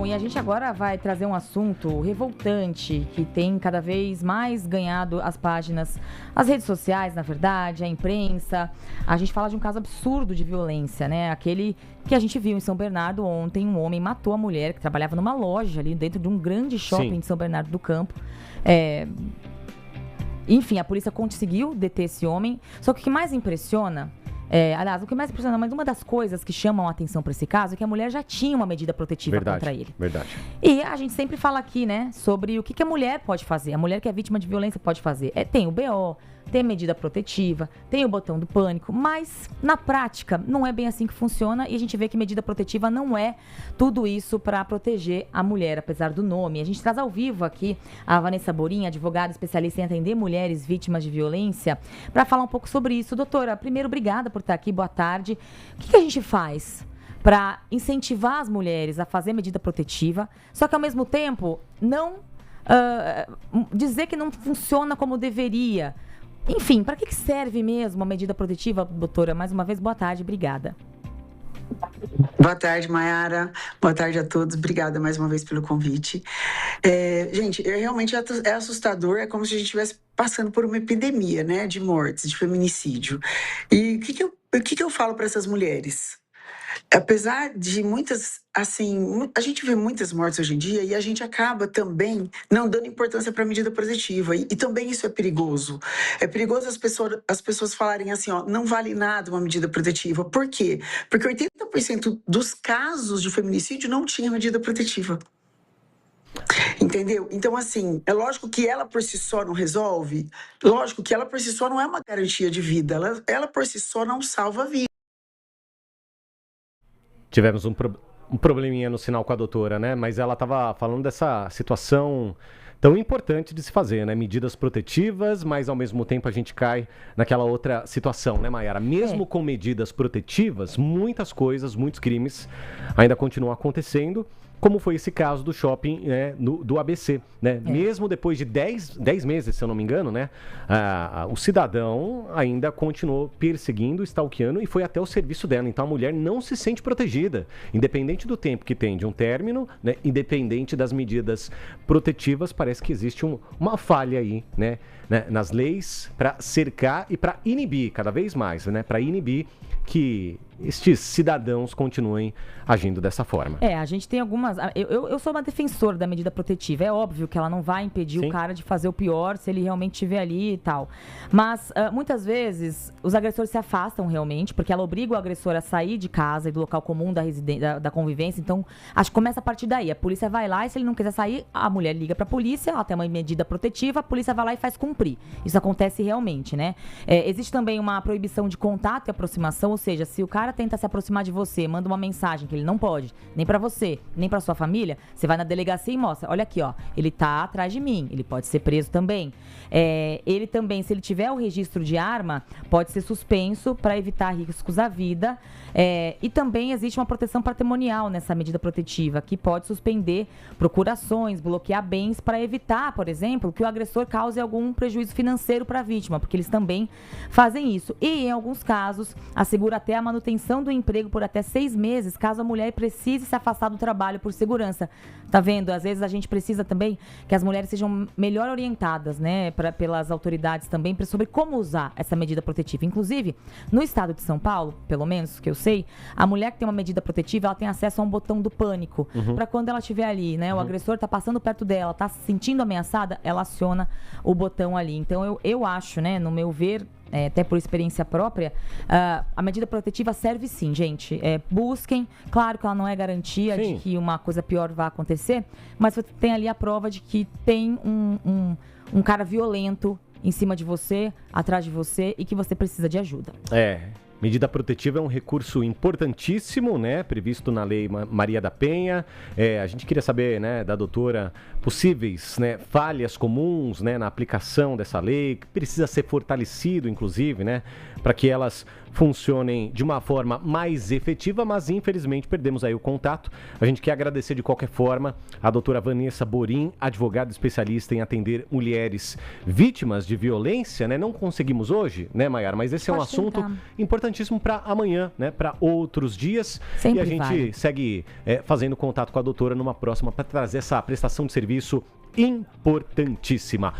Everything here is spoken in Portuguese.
E a gente agora vai trazer um assunto revoltante que tem cada vez mais ganhado as páginas, as redes sociais, na verdade, a imprensa. A gente fala de um caso absurdo de violência, né? Aquele que a gente viu em São Bernardo ontem, um homem matou a mulher que trabalhava numa loja ali dentro de um grande shopping Sim. de São Bernardo do Campo. Enfim, a polícia conseguiu deter esse homem, só que o que mais impressiona... aliás, o que mais impressiona, mas uma das coisas que chamam a atenção para esse caso é que a mulher já tinha uma medida protetiva contra ele. Verdade. E a gente sempre fala aqui, né, sobre o que a mulher pode fazer. A mulher que é vítima de violência pode fazer. Tem o BO, tem a medida protetiva, tem o botão do pânico, mas na prática não é bem assim que funciona e a gente vê que medida protetiva não é tudo isso para proteger a mulher, apesar do nome. A gente traz ao vivo aqui a Vanessa Borim, advogada especialista em atender mulheres vítimas de violência, para falar um pouco sobre isso. Doutora, primeiro, obrigada por estar aqui, boa tarde. O que a gente faz para incentivar as mulheres a fazer medida protetiva, só que ao mesmo tempo não dizer que não funciona como deveria? Enfim, para que serve mesmo a medida protetiva, doutora? Mais uma vez, boa tarde, obrigada. Boa tarde, Mayara. Boa tarde a todos. Obrigada mais uma vez pelo convite. Gente, realmente é assustador. É como se a gente estivesse passando por uma epidemia, né, de mortes, de feminicídio. E o que eu falo para essas mulheres? Apesar de muitas, assim, a gente vê muitas mortes hoje em dia e a gente acaba também não dando importância para a medida protetiva. E também isso é perigoso. É perigoso as pessoas falarem assim, ó, não vale nada uma medida protetiva. Por quê? Porque 80% dos casos de feminicídio não tinha medida protetiva. Entendeu? Então, assim, é lógico que ela por si só não resolve. Lógico que ela por si só não é uma garantia de vida. Ela por si só não salva a vida. Tivemos um probleminha no sinal com a doutora, né? Mas ela estava falando dessa situação tão importante de se fazer, né? Medidas protetivas, mas ao mesmo tempo a gente cai naquela outra situação, né, Mayara? Mesmo com medidas protetivas, muitas coisas, muitos crimes ainda continuam acontecendo, como foi esse caso do shopping, né, do ABC, né? Mesmo depois de 10 meses, se eu não me engano, né, o cidadão ainda continuou perseguindo, stalkeando e foi até o serviço dela. Então a mulher não se sente protegida, independente do tempo que tem de um término, né, independente das medidas protetivas, parece que existe uma falha aí, né, nas leis para cercar e para inibir cada vez mais, né, para inibir que estes cidadãos continuem agindo dessa forma. A gente tem algumas... Eu sou uma defensora da medida protetiva. É óbvio que ela não vai impedir o cara de fazer o pior se ele realmente estiver ali e tal. Mas, muitas vezes, os agressores se afastam realmente, porque ela obriga o agressor a sair de casa e do local comum da convivência. Então, acho que começa a partir daí. A polícia vai lá e, se ele não quiser sair, a mulher liga pra polícia, ela tem uma medida protetiva, a polícia vai lá e faz cumprir. Isso acontece realmente, né? Existe também uma proibição de contato e aproximação, ou seja, se o cara tenta se aproximar de você, manda uma mensagem que ele não pode, nem pra você, nem pra sua família, você vai na delegacia e mostra, olha aqui, ó, ele tá atrás de mim, ele pode ser preso também. Ele também, se ele tiver o registro de arma, pode ser suspenso para evitar riscos à vida. E também existe uma proteção patrimonial nessa medida protetiva, que pode suspender procurações, bloquear bens para evitar, por exemplo, que o agressor cause algum prejuízo financeiro para a vítima, porque eles também fazem isso. E, em alguns casos, assegura até a manutenção do emprego por até 6 meses, caso a mulher precise se afastar do trabalho por segurança. Tá vendo? Às vezes a gente precisa também que as mulheres sejam melhor orientadas, né, pelas autoridades também, sobre como usar essa medida protetiva. Inclusive, no estado de São Paulo, pelo menos que eu sei, a mulher que tem uma medida protetiva, ela tem acesso a um botão do pânico, para quando ela estiver ali, né, o agressor tá passando perto dela, tá se sentindo ameaçada, ela aciona o botão ali. Então, eu acho, né, no meu ver, até por experiência própria, a medida protetiva serve sim, gente. Busquem, claro que ela não é garantia de que uma coisa pior vai acontecer, mas você tem ali a prova de que tem um cara violento em cima de você, atrás de você, e que você precisa de ajuda. Medida protetiva é um recurso importantíssimo, né, previsto na Lei Maria da Penha. A gente queria saber, né, da doutora, possíveis, né, falhas comuns, né, na aplicação dessa lei, que precisa ser fortalecido, inclusive, né, para que elas funcionem de uma forma mais efetiva, mas infelizmente perdemos aí o contato. A gente quer agradecer de qualquer forma a doutora Vanessa Borim, advogada especialista em atender mulheres vítimas de violência, né? Não conseguimos hoje, né, Mayara? Mas esse é um assunto importante. importantíssimo para amanhã, né? Para outros dias. Sempre e a gente vale. segue fazendo contato com a doutora numa próxima para trazer essa prestação de serviço importantíssima.